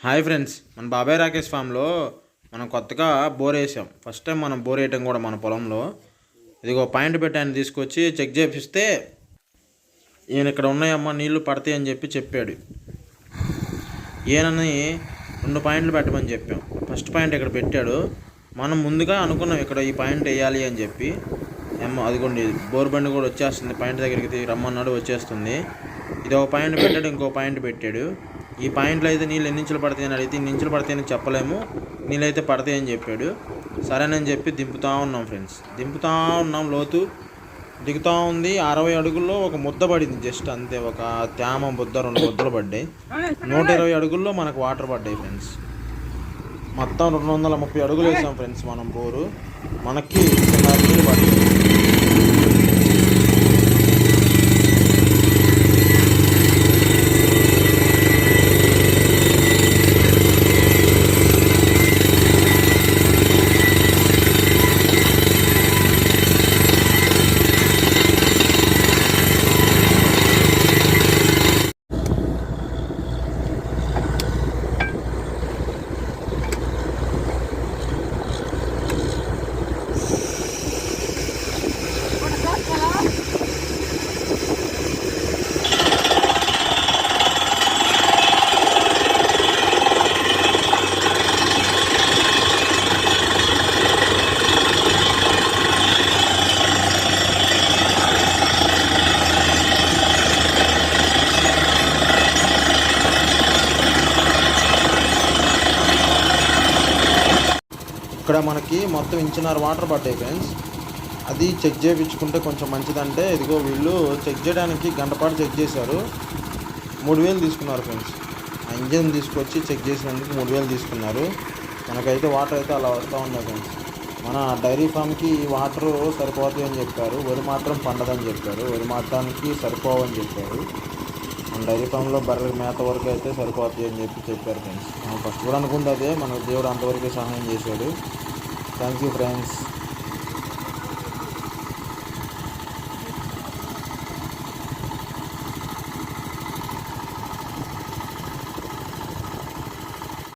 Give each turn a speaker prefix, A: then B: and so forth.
A: Hi friends, మన బాబాయ్ రాకేష్ ఫామ్లో మనం కొత్తగా బోర్ వేసాం. ఫస్ట్ టైం మనం బోర్ వేయటం కూడా మన పొలంలో. ఇదిగో పాయింట్ పెట్టి ఆయన తీసుకొచ్చి చెక్ చేపిస్తే ఈయన ఇక్కడ ఉన్నాయమ్మా నీళ్లు పడతాయి అని చెప్పాడు. ఈయనని 2 పాయింట్లు పెట్టమని చెప్పాం. ఫస్ట్ పాయింట్ ఇక్కడ పెట్టాడు. మనం ముందుగా అనుకున్నాం ఇక్కడ ఈ పాయింట్ వేయాలి అని చెప్పి. అదిగోండి బోర్ బండి కూడా వచ్చేస్తుంది, పాయింట్ దగ్గరికి రమ్మన్నాడు, వచ్చేస్తుంది. ఇది ఒక పాయింట్ పెట్టాడు, ఇంకో పాయింట్ పెట్టాడు. ఈ పాయింట్లో అయితే నీళ్ళు ఎన్ని ఇంచులు పడతాయని అడిగితే ఇన్ని ఇంచులు పడతాయని చెప్పలేము, నీళ్ళు అయితే పడతాయని చెప్పాడు. సరేనని చెప్పి దింపుతూ ఉన్నాం ఫ్రెండ్స్. దింపుతూ ఉన్నాం, లోతు దిగుతూ ఉంది. 60 అడుగుల్లో ఒక ముద్ద పడింది, జస్ట్ అంతే. ఒక తేమ ముద్ద, 2 ముద్దలు పడ్డాయి. 120 అడుగుల్లో మనకు వాటర్ పడ్డాయి ఫ్రెండ్స్. మొత్తం 230 అడుగులు వేసాం ఫ్రెండ్స్ మనం బోరు. మనకి నీళ్ళు పడ్డాయి. ఇక్కడ మనకి మొత్తం 1.5 వాటర్ పడ్డాయి ఫ్రెండ్స్. అది చెక్ చేయించుకుంటే కొంచెం మంచిదంటే, ఇదిగో వీళ్ళు చెక్ చేయడానికి గంటపాటు చెక్ చేశారు. 3000 తీసుకున్నారు ఫ్రెండ్స్. ఆ ఇంజన్ తీసుకొచ్చి చెక్ చేసినందుకు 3000 తీసుకున్నారు. మనకైతే వాటర్ అయితే అలా వస్తూ ఉన్నాయి ఫ్రెండ్స్. మన డైరీ ఫామ్కి ఈ వాటరు సరిపోతాయి అని చెప్పారు. వరి మాత్రం పండదని చెప్పారు, వరి మాత్రానికి సరిపోవని చెప్పారు. మన డైరీ ఫామ్లో బర్రెల మేత వరకు అయితే సరిపోతాయి అని చెప్పారు ఫ్రెండ్స్. మనం ఫస్ట్ కూడా అనుకుంది అదే, మనకు దేవుడు అంతవరకు సహాయం చేశాడు. Thank you friends.